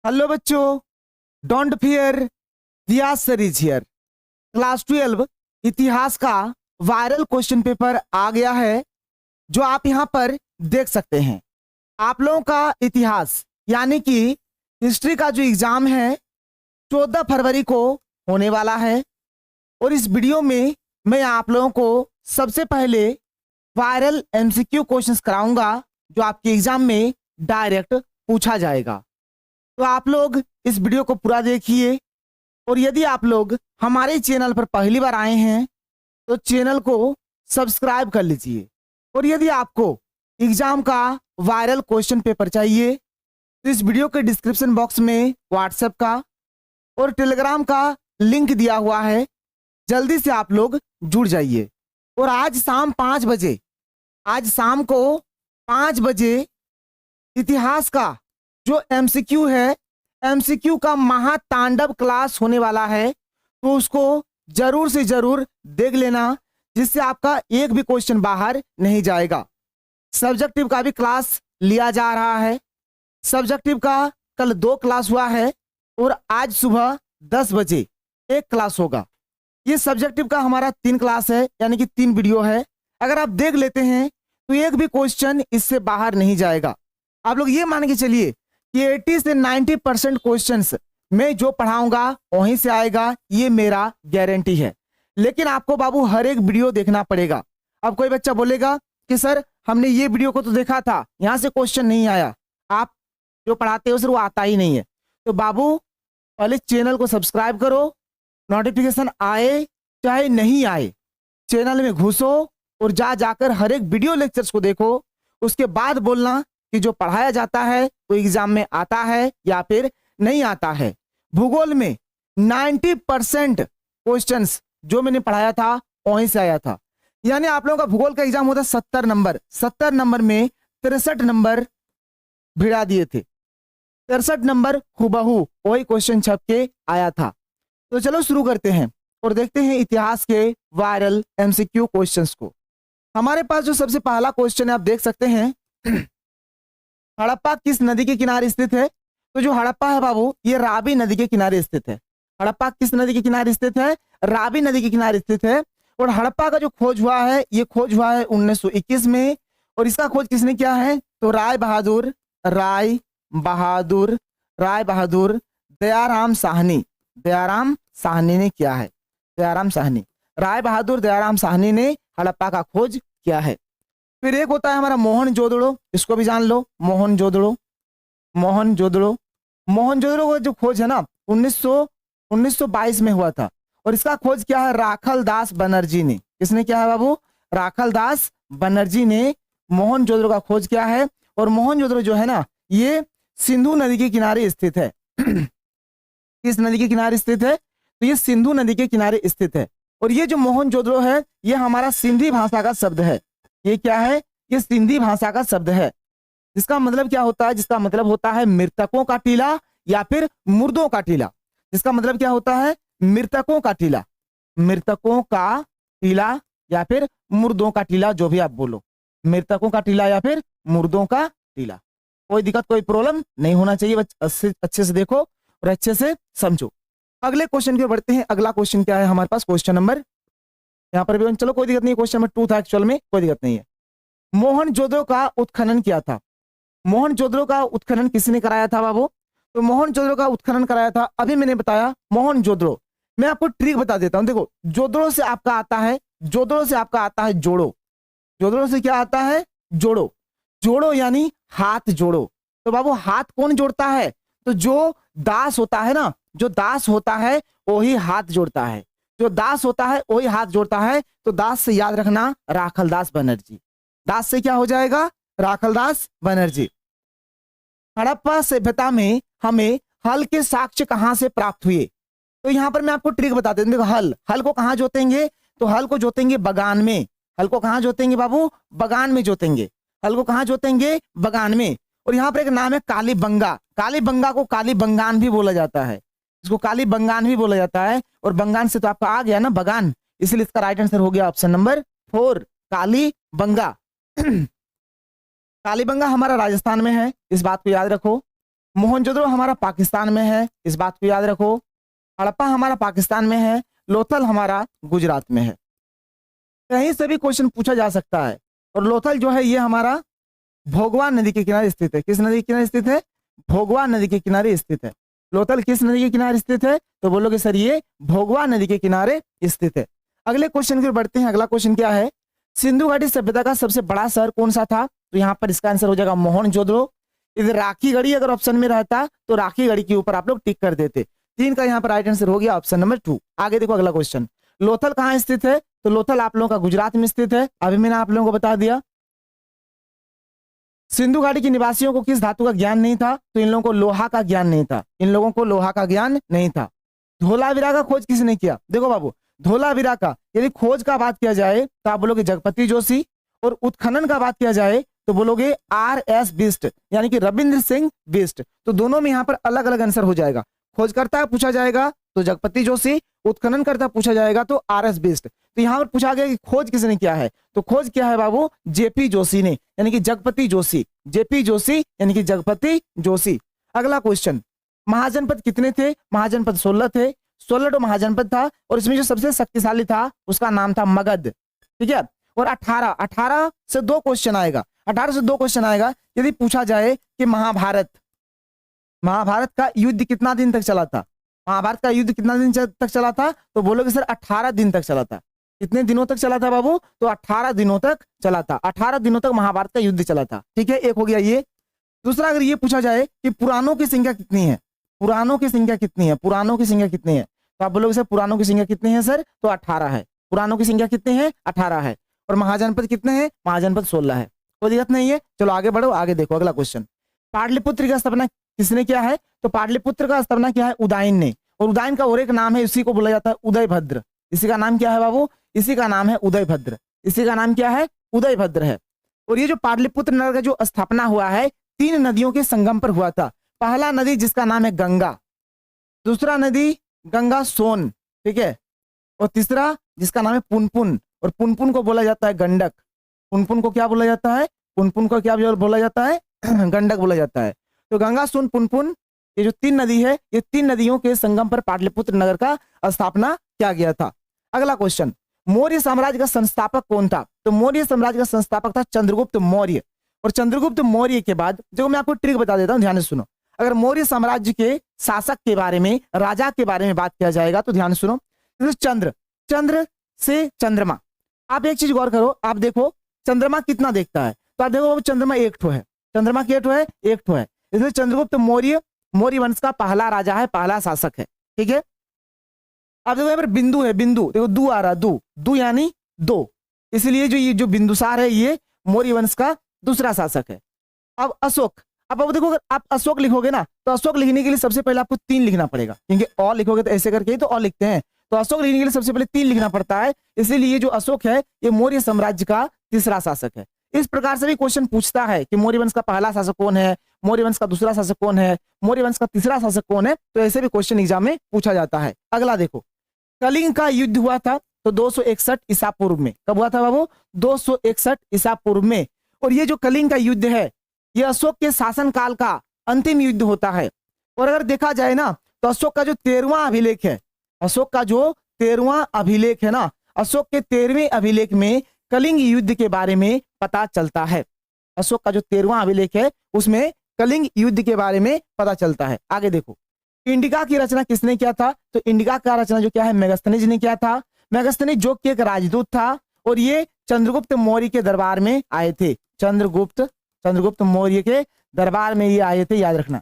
Hello बच्चों, don't fear, Vyas sir is here. Class 12 इतिहास का वायरल क्वेश्चन पेपर आ गया है जो आप यहां पर देख सकते हैं। आप लोगों का इतिहास यानी कि हिस्ट्री का जो एग्जाम है 14 फरवरी को होने वाला है और इस वीडियो में मैं आप लोगों को सबसे पहले वायरल एमसीक्यू क्वेश्चंस कराऊंगा जो आपके एग्जाम में डायरेक्ट पूछा जाएगा। तो आप लोग इस वीडियो को पूरा देखिए और यदि आप लोग हमारे चैनल पर पहली बार आए हैं तो चैनल को सब्सक्राइब कर लीजिए। और यदि आपको एग्जाम का वायरल क्वेश्चन पेपर चाहिए तो इस वीडियो के डिस्क्रिप्शन बॉक्स में व्हाट्सएप का और टेलीग्राम का लिंक दिया हुआ है, जल्दी से आप लोग जुड़ जाइए। और आज शाम 5 बजे, आज शाम को 5 बजे इतिहास का जो एमसीक्यू है, एमसीक्यू का महातांडव क्लास होने वाला है, तो उसको जरूर से जरूर देख लेना जिससे आपका एक भी क्वेश्चन बाहर नहीं जाएगा। सब्जेक्टिव का भी क्लास लिया जा रहा है। सब्जेक्टिव का कल 2 क्लास हुआ है और आज सुबह 10 बजे 1 क्लास होगा। ये सब्जेक्टिव का हमारा 3 क्लास है, यानी कि 3 वीडियो है। अगर आप देख लेते हैं तो एक भी क्वेश्चन इससे बाहर नहीं जाएगा। आप लोग ये मान के चलिए कि 80 से 90% क्वेश्चंस मैं जो पढ़ाऊंगा वहीं से आएगा, ये मेरा गारंटी है। लेकिन आपको बाबू हर एक वीडियो देखना पड़ेगा। अब कोई बच्चा बोलेगा कि सर हमने ये वीडियो को तो देखा था, यहाँ से क्वेश्चन नहीं आया, आप जो पढ़ाते हो सर वो आता ही नहीं है। तो बाबू पहले चैनल को सब्सक्राइब करो, नोटिफिकेशन आए चाहे नहीं आए चैनल में घुसो और जाकर हर एक वीडियो लेक्चर्स को देखो। उसके बाद बोलना कि जो पढ़ाया जाता है वो एग्जाम में आता है या फिर नहीं आता है। भूगोल में 90% क्वेश्चंस जो मैंने पढ़ाया था वहीं से आया था। यानी आप लोगों का भूगोल का एग्जाम होता 70 नंबर, 70 नंबर में 63 नंबर भिड़ा दिए थे। 63 नंबर हुबहू वही क्वेश्चन छप के आया था। तो चलो शुरू करते हैं और देखते हैं इतिहास के वायरल एमसीक्यू क्वेश्चंस को। हमारे पास जो सबसे पहला क्वेश्चन है आप देख सकते हैं, हड़प्पा किस नदी के किनारे स्थित है? तो जो हड़प्पा है बाबू ये रावी नदी के किनारे स्थित है। हड़प्पा किस नदी के किनारे स्थित है? रावी नदी के किनारे स्थित है। और हड़प्पा का जो खोज हुआ है ये खोज हुआ है 1921 में। और इसका खोज किसने किया है? तो राय बहादुर दयाराम साहनी ने किया है। दयाराम साहनी ने हड़प्पा का खोज किया है। फिर एक होता है हमारा मोहनजोदड़ो, इसको भी जान लो। मोहनजोदड़ो का जो खोज है ना 1922 में हुआ था। और इसका खोज किया है राखल दास बनर्जी ने। किसने किया है बाबू? राखल दास बनर्जी ने मोहनजोदड़ो का खोज किया है। और मोहनजोदड़ो जो है ना ये सिंधु नदी के किनारे स्थित है। किस नदी के किनारे स्थित है? तो ये सिंधु नदी के किनारे स्थित है। और ये जो मोहनजोदड़ो है ये हमारा सिंधी भाषा का शब्द है। ये क्या है? ये सिंधी भाषा का शब्द है। जिसका मतलब क्या होता है? जिसका मतलब होता है मृतकों का टीला या फिर मुर्दों का टीला। जिसका मतलब क्या होता है? मृतकों का टीला या फिर मुर्दों का टीला, जो भी आप बोलो, मृतकों का टीला या फिर मुर्दों का टीला। कोई दिक्कत कोई प्रॉब्लम नहीं होना चाहिए। अच्छे से देखो और अच्छे से समझो। अगले क्वेश्चन की ओर बढ़ते हैं। अगला क्वेश्चन क्या है हमारे पास? क्वेश्चन नंबर यहाँ पर भी चलो कोई दिक्कत नहीं, क्वेश्चन नंबर 2 था एक्चुअल में, कोई दिक्कत नहीं है। मोहनजोदड़ो का उत्खनन किया था। मोहनजोदड़ो का उत्खनन किसने कराया था बाबू? तो मोहनजोदड़ो का उत्खनन कराया था, अभी मैंने बताया मोहनजोदड़ो। मैं आपको ट्रिक बता देता हूं। देखो जोदड़ो से आपका आता है जोड़ो। जोदड़ो से क्या आता है? जोड़ो यानी हाथ जोड़ो। तो बाबू हाथ कौन जोड़ता है? तो जो दास होता है ना, जो दास होता है वही हाथ जोड़ता है। जो दास होता है वही हाथ जोड़ता है। तो दास से याद रखना राखलदास बनर्जी। दास से क्या हो जाएगा? राखलदास बनर्जी। हड़प्पा सभ्यता में हमें हल के साक्ष्य कहां से प्राप्त हुए? तो यहां पर मैं आपको ट्रिक बता देता हूं। देखो हल को कहां जोतेंगे? तो हल को जोतेंगे बगान में। हल को कहां जोतेंगे बाबू? बगान में जोतेंगे। हल को कहां जोतेंगे? बगान में। और यहाँ पर एक नाम है कालीबंगा। कालीबंगा को कालीबंगान भी बोला जाता है। इसको कालीबंगान भी बोला जाता है। और बंगान से तो आपका आ गया ना बगान, इसलिए इसका राइट आंसर हो गया ऑप्शन नंबर 4 कालीबंगा। कालीबंगा हमारा राजस्थान में है, इस बात को याद रखो। मोहनजोदड़ो हमारा पाकिस्तान में है, इस बात को याद रखो। हड़प्पा हमारा पाकिस्तान में है, लोथल हमारा गुजरात में है। कहीं से भी क्वेश्चन पूछा जा सकता है। और लोथल जो है ये हमारा भोगवा नदी के किनारे स्थित है। किस नदी के किनारे स्थित है? भोगवा नदी के किनारे स्थित है। लोथल किस नदी के किनारे स्थित है? तो बोलोगे सर ये भोगवा नदी के किनारे स्थित है। अगले क्वेश्चन की बढ़ते हैं। अगला क्वेश्चन क्या है? सिंधु घाटी सभ्यता का सबसे बड़ा शहर कौन सा था? तो यहाँ पर इसका आंसर हो जाएगा मोहनजोदड़ो। इधर राखीगढ़ी अगर ऑप्शन में रहता तो राखीगढ़ी के ऊपर आप लोग टिक कर देते। 3 का यहाँ पर राइट आंसर हो गया ऑप्शन नंबर 2। आगे देखो अगला क्वेश्चन। लोथल कहाँ स्थित है? तो लोथल आप लोगों का गुजरात में स्थित है। अभी मैंने आप लोगों को बता दिया। सिंधु घाटी के निवासियों को किस धातु का ज्ञान नहीं था? तो इन लोगों को लोहा का ज्ञान नहीं था। इन लोगों को लोहा का ज्ञान नहीं था। धोलावीरा का खोज किसने किया? देखो बाबू, धोलावीरा का यदि खोज का बात किया जाए तो आप बोलोगे जगपति जोशी, और उत्खनन का बात किया जाए तो बोलोगे RS बिष्ट, यानी कि रविंद्र सिंह बिष्ट। तो दोनों में यहाँ पर अलग अलग आंसर हो जाएगा। खोजकर्ता पूछा जाएगा तो जगपति जोशी, उत्खनन करता पूछा जाएगा तो RS बिष्ट। तो यहाँ पर पूछा गया कि खोज किसने किया है? तो खोज किया है बाबू JP जोशी ने, यानी कि जगपति जोशी। JP जोशी यानी कि जगपति जोशी। अगला क्वेश्चन, महाजनपद कितने थे? महाजनपद 16 थे। 16 महाजनपद था, और इसमें जो सबसे शक्तिशाली था उसका नाम था मगध। ठीक है। और 18 से 2 क्वेश्चन आएगा। 18 से 2 क्वेश्चन आएगा यदि पूछा जाए कि महाभारत का युद्ध कितना दिन तक चला था? महाभारत का युद्ध कितना दिन तक चला था? तो बोलोगे सर 18 दिन तक चला था। कितने दिनों तक चला था बाबू? तो 18 दिनों तक चला था। 18 दिनों तक महाभारत का युद्ध चला था। ठीक है, एक हो गया ये। दूसरा, अगर ये पूछा जाए कि पुराणों की संख्या कितनी है? पुराणों की संख्या कितनी है? पुराणों की संख्या कितनी है? तो आप बोलोगे सर पुराणों की संख्या कितनी है सर? तो 18 है। पुराणों की संख्या कितनी है? 18 है। और महाजनपद कितने हैं? महाजनपद 16 है। कोई दिक्कत नहीं है। चलो आगे बढ़ो, आगे देखो अगला क्वेश्चन। पाटलिपुत्र की स्थापना किसने किया है? तो पाटलिपुत्र का स्थापना किया है उदयन ने। और उदयन का और एक नाम है, इसी को बोला जाता है उदयभद्र। इसी का नाम क्या है बाबू? इसी का नाम है उदयभद्र। इसी का नाम क्या है? उदयभद्र है। और ये जो पाटलिपुत्र नगर का जो स्थापना हुआ है 3 नदियों के संगम पर हुआ था। पहला नदी जिसका नाम है गंगा, दूसरा नदी गंगा सोन, ठीक है, और तीसरा जिसका नाम है पुनपुन। और पुनपुन को बोला जाता है गंडक। पुनपुन को क्या बोला जाता है? पुनपुन को क्या बोला जाता है? गंडक बोला जाता है। तो गंगा सोन पुनपुन, ये जो 3 नदी है, ये 3 नदियों के संगम पर पाटलिपुत्र नगर का स्थापना किया गया था। अगला क्वेश्चन, मौर्य साम्राज्य का संस्थापक कौन था? तो मौर्य साम्राज्य का संस्थापक था चंद्रगुप्त मौर्य। और चंद्रगुप्त मौर्य के बाद, जो मैं आपको ट्रिक बता देता हूं, ध्यान से सुनो। अगर मौर्य साम्राज्य के शासक के बारे में, राजा के बारे में बात किया जाएगा तो ध्यान सुनो। चंद्र से चंद्रमा, आप एक चीज गौर करो। आप देखो चंद्रमा कितना देखता है? तो आप देखो चंद्रमा एक ठो है। चंद्रमा की एक ठो है। इसलिए चंद्रगुप्त मौर्य वंश का पहला राजा है, पहला शासक है। ठीक है। अब देखो यहाँ पर बिंदु है, बिंदु देखो, दू आ रहा, दू यानी 2, इसलिए ये जो बिंदुसार है ये मौर्य वंश का दूसरा शासक है। अब अशोक, अब देखो अगर आप अशोक लिखोगे ना, तो अशोक लिखने के लिए सबसे पहले आपको 3 लिखना पड़ेगा, क्योंकि और लिखोगे तो ऐसे करके ही तो और लिखते हैं। तो अशोक लिखने के लिए सबसे पहले 3 लिखना पड़ता है, इसीलिए जो अशोक है ये मौर्य साम्राज्य का तीसरा शासक है। इस प्रकार से भी क्वेश्चन पूछता है कि मौर्य वंश का पहला शासक कौन है, मौर्य वंश का दूसरा शासक कौन है, मौर्य वंश का तीसरा शासक कौन है, तो ऐसे भी क्वेश्चन एग्जाम में पूछा जाता है। अगला देखो, कलिंग का युद्ध हुआ था तो 261 ईसा पूर्व में। कब हुआ था बाबू? 261 ईसा पूर्व में। और ये जो कलिंग का युद्ध है ये अशोक के शासनकाल का अंतिम युद्ध होता है। और अगर देखा जाए ना तो अशोक का जो 13वां अभिलेख है, अशोक का जो 13वां अभिलेख है ना, अशोक के 13वें अभिलेख में कलिंग युद्ध के बारे में पता चलता है। अशोक का जो 13वां अभिलेख है उसमें कलिंग युद्ध के बारे में पता चलता है। आगे देखो, इंडिका की रचना किसने किया था? तो इंडिका का रचना जो क्या है, मेगास्थनीज ने किया था। मेगास्थनीज जो कि एक राजदूत था, और ये चंद्रगुप्त मौर्य के दरबार में आए थे। चंद्रगुप्त मौर्य के दरबार में ये आए थे, याद रखना।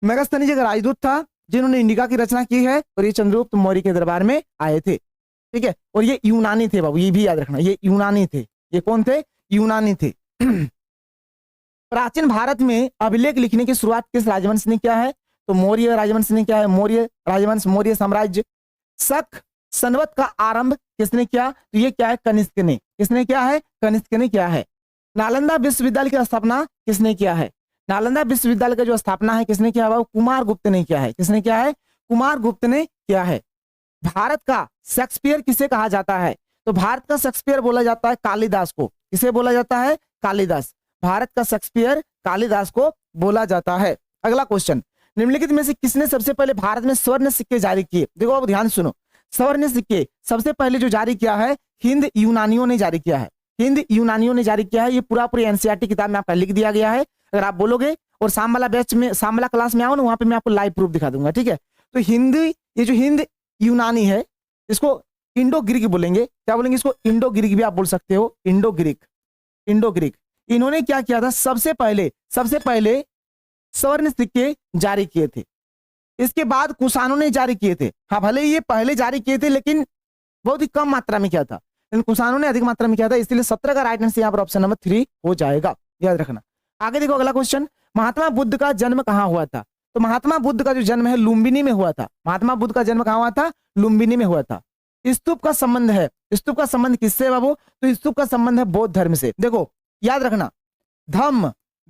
मेगास्थनीज एक राजदूत था जिन्होंने इंडिका की रचना की है, और ये चंद्रगुप्त मौर्य के दरबार में आए थे। ठीक है। और ये यूनानी थे बाबू, ये भी याद रखना, ये यूनानी थे। ये कौन थे? यूनानी थे। प्राचीन भारत में अभिलेख लिखने की शुरुआत किस राजवंश ने किया है? तो मौर्य राजवंश ने किया है। मौर्य राजवंश, मौर्य साम्राज्य। शक संवत का आरंभ किसने किया? तो ये क्या है? कनिष्क ने। किसने किया है? कनिष्क ने किया है। नालंदा विश्वविद्यालय की स्थापना किसने किया है? नालंदा विश्वविद्यालय का जो स्थापना है किसने किया है? कुमार गुप्त ने किया है। किसने किया है? कुमार गुप्त ने किया है। भारत का शेक्सपियर किसे कहा जाता है? तो भारत का शेक्सपियर बोला जाता है कालिदास को। किसे बोला जाता है? कालिदास। भारत का शेक्सपियर कालिदास को बोला जाता है। अगला क्वेश्चन, निम्नलिखित में से किसने सबसे पहले भारत में स्वर्ण सिक्के जारी किए? देखो अब ध्यान सुनो, स्वर्ण सिक्के सबसे पहले जो जारी किया है हिंद यूनानियों ने जारी किया है। हिंद यूनानियों ने जारी किया है। ये पूरा एनसीईआरटी किताब में आपका लिख दिया गया है। अगर आप बोलोगे और शाम वाला बैच में, शाम वाला क्लास में आओ ना, वहां पे मैं आपको लाइव प्रूफ दिखा दूंगा। ठीक है, तो ये जो हिंद यूनानी है इसको इंडो ग्रीक बोलेंगे। क्या बोलेंगे इसको? इंडो ग्रीक भी आप बोल सकते हो, इंडो ग्रीक। इंडो ग्रीक इन्होंने क्या किया था? सबसे पहले स्वर्ण सिक्के जारी किए थे। इसके बाद कुषाणों ने जारी किए थे। हाँ, भले ये पहले जारी किए थे लेकिन बहुत ही कम मात्रा में किया था, लेकिन कुषाणों ने अधिक मात्रा में किया था। इसलिए 17 का राइट आंसर यहाँ पर ऑप्शन नंबर 3 हो जाएगा, याद रखना। आगे देखो अगला क्वेश्चन, महात्मा बुद्ध का जन्म कहाँ हुआ था? तो महात्मा बुद्ध का जो जन्म है लुम्बिनी में हुआ था। महात्मा बुद्ध का जन्म कहाँ हुआ था? लुम्बिनी में हुआ था। स्तूप का संबंध है, स्तूप का संबंध किससे है बाबू? तो स्तूप का संबंध है बौद्ध धर्म से। देखो याद रखना,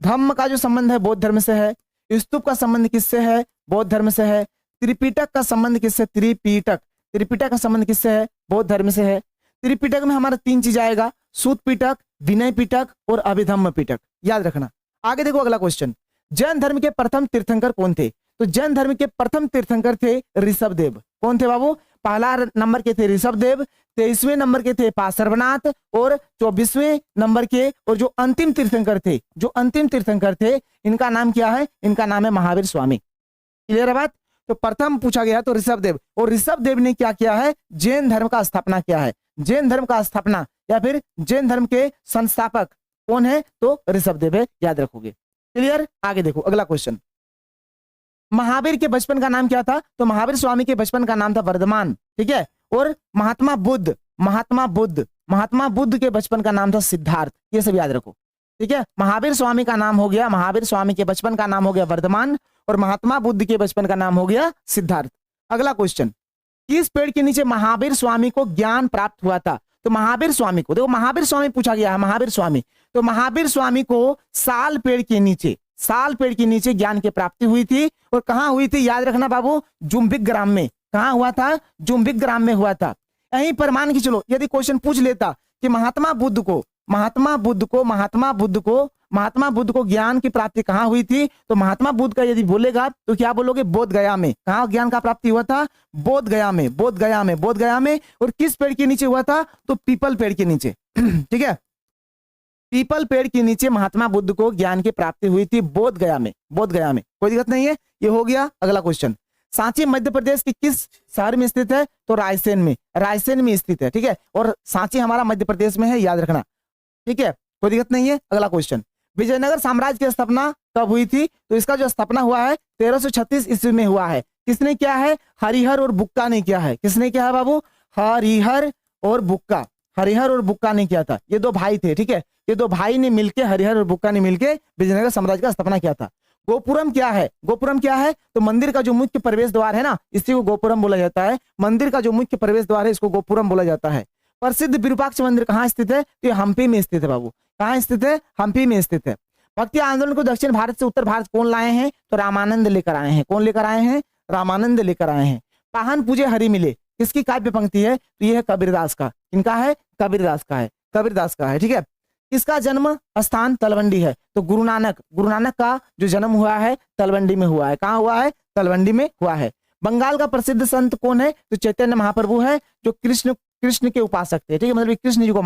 धम्म का जो संबंध है बौद्ध धर्म से है। स्तूप का संबंध किससे है? बौद्ध धर्म से है। त्रिपिटक का संबंध किससे? त्रिपिटक का संबंध किससे है? बौद्ध धर्म से है। त्रिपिटक में हमारा 3 चीज आएगा, सूत पिटक, विनय पिटक और अभिधम्म पिटक, याद रखना। आगे देखो अगला क्वेश्चन, जैन धर्म के प्रथम तीर्थंकर कौन थे? तो जैन धर्म के प्रथम तीर्थंकर थे ऋषभदेव। कौन थे बाबू? पहला नंबर के थे ऋषभदेव, 23वें नंबर के थे पार्श्वनाथ और 24वें नंबर के और जो अंतिम तीर्थंकर थे इनका नाम क्या है? इनका नाम है महावीर स्वामी। क्लियर है बात? तो प्रथम पूछा गया तो ऋषभदेव, और ऋषभदेव ने क्या किया है? जैन धर्म का स्थापना किया है। जैन धर्म का स्थापना या फिर जैन धर्म के संस्थापक कौन है? तो ऋषभदेव है, याद रखोगे। क्लियर? आगे देखो अगला क्वेश्चन, महावीर के बचपन का नाम क्या था? तो महावीर स्वामी के बचपन का नाम था वर्धमान। ठीक है, और महात्मा बुद्ध के बचपन का नाम था सिद्धार्थ। ये सब याद रखो। ठीक है, महावीर स्वामी का नाम हो गया, महावीर स्वामी के बचपन का नाम हो गया वर्धमान और महात्मा बुद्ध के बचपन का नाम हो गया सिद्धार्थ। अगला क्वेश्चन, किस पेड़ के नीचे महावीर स्वामी को ज्ञान प्राप्त हुआ था? तो महावीर स्वामी को, देखो महावीर स्वामी पूछा गया है, महावीर स्वामी, तो महावीर स्वामी को साल पेड़ के नीचे ज्ञान की प्राप्ति हुई थी। और कहां हुई थी? याद रखना बाबू, जुम्बिक ग्राम में। कहां हुआ था? जुम्बिक ग्राम में हुआ था। यहीं पर मान के चलो, यदि क्वेश्चन पूछ लेता कि महात्मा बुद्ध को ज्ञान की प्राप्ति कहां हुई थी, तो महात्मा बुद्ध का यदि बोलेगा तो क्या बोलोगे? बोध गया में। कहां ज्ञान का प्राप्ति हुआ था? बोध गया में। और किस पेड़ के नीचे हुआ था? तो पीपल पेड़ के नीचे। ठीक है, पीपल पेड़ के नीचे महात्मा बुद्ध को ज्ञान की प्राप्ति हुई थी, बोध गया में। कोई दिक्कत नहीं है, ये हो गया। अगला क्वेश्चन, सांची मध्य प्रदेश के किस शहर में स्थित है? तो रायसेन में स्थित है। ठीक है, और सांची हमारा मध्य प्रदेश में है, याद रखना। ठीक है, कोई दिक्कत नहीं है। अगला क्वेश्चन, विजयनगर साम्राज्य की स्थापना कब हुई थी? तो इसका जो स्थापना हुआ है 1336 ईस्वी में हुआ है। किसने किया है? हरिहर और बुक्का ने किया है। किसने किया है बाबू? हरिहर और बुक्का ने किया था। ये 2 भाई थे। ठीक है, ये 2 भाई ने मिलकर, हरिहर और बुक्का ने मिलकर विजयनगर साम्राज्य का स्थापना किया था। गोपुरम क्या है? तो मंदिर का जो मुख्य प्रवेश द्वार है ना, इसी को गोपुरम बोला जाता है। मंदिर का जो मुख्य प्रवेश द्वार है इसको गोपुरम बोला जाता है। प्रसिद्ध विरूपाक्ष मंदिर कहाँ स्थित है? तो ये हम्पी में स्थित है बाबू। कहाँ स्थित है? हम्पी में स्थित है। भक्ति आंदोलन को दक्षिण भारत से उत्तर भारत कौन लाए हैं? तो रामानंद लेकर आए हैं। कौन लेकर आए हैं? रामानंद लेकर आए हैं। पाहन पूजे हरि मिले किसकी काव्य पंक्ति है? तो यह है कबीरदास का। इनका है? कबीरदास का है। ठीक है, इसका जन्म स्थान तलवंडी है। तो गुरु नानक का जो जन्म हुआ है तलवंडी में हुआ है। कहाँ हुआ है? तलवंडी में हुआ है। बंगाल का प्रसिद्ध संत कौन है? तो चैतन्य महाप्रभु है, जो कृष्ण के उपासक थे। ठीक है, मतलब कृष्ण जी को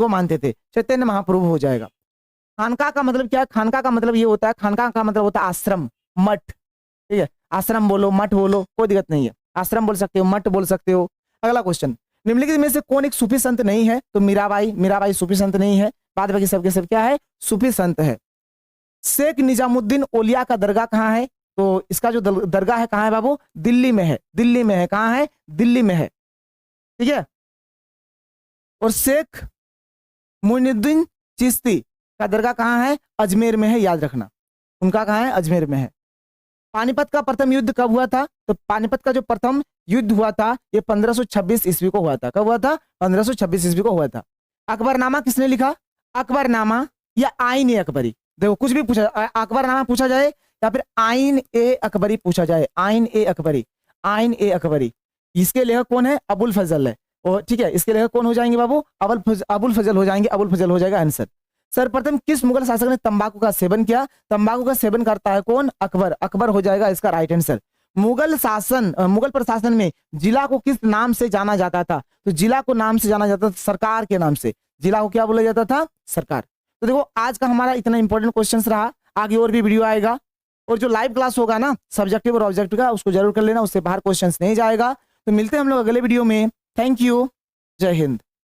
मानते थे। चैतन्य महाप्रभु हो जाएगा। खानका का मतलब क्या है? खानका का मतलब ये होता है, खानका का मतलब होता है आश्रम, मठ। ठीक है, आश्रम बोलो, मठ बोलो, कोई दिक्कत नहीं है। आश्रम बोल सकते हो, मठ बोल सकते हो। अगला क्वेश्चन, निम्नलिखित में से कौन एक सूफी संत नहीं है? तो मीराबाई सूफी संत नहीं है। बाद बाकी सबके सब क्या है? सूफी संत है। शेख निजामुद्दीन औलिया का दरगाह कहाँ है? तो इसका जो दरगाह है कहाँ है बाबू? दिल्ली में है। कहाँ है? दिल्ली में है। ठीक है, और शेख मोइनुद्दीन चिश्ती का दरगाह कहाँ है? अजमेर में है, याद रखना। उनका कहाँ है? अजमेर में है। पानीपत का प्रथम युद्ध कब हुआ था? तो पानीपत का जो प्रथम युद्ध हुआ था ये 1526 ईस्वी को हुआ था। कब हुआ था? 1526 ईस्वी को हुआ था। अकबरनामा किसने लिखा? अकबरनामा या आईन ए अकबरी, देखो कुछ भी पूछा, अकबरनामा पूछा जाए या फिर आईन ए अकबरी पूछा जाए। आईन ए अकबरी इसके लेखक कौन है? अबुल फजल है। और ठीक है, इसके लेखक कौन हो जाएंगे बाबू? अबुल फजल हो जाएंगे। अबुल फजल हो जाएगा आंसर। सर्वप्रथम किस मुगल शासक ने तंबाकू का सेवन किया? तंबाकू का सेवन करता है कौन? अकबर। अकबर हो जाएगा इसका राइट आंसर। मुगल प्रशासन में जिला को किस नाम से जाना जाता था? तो जिला को नाम से जाना जाता था सरकार के नाम से। जिला को क्या बोला जाता था? सरकार। तो देखो आज का हमारा इतना इंपॉर्टेंट क्वेश्चन रहा, आगे और भी वीडियो आएगा। और जो लाइव क्लास होगा ना सब्जेक्टिव और ऑब्जेक्टिव का, उसको जरूर कर लेना, उससे बाहर क्वेश्चन नहीं जाएगा। तो मिलते हैं हम लोग अगले वीडियो में। थैंक यू, जय हिंद।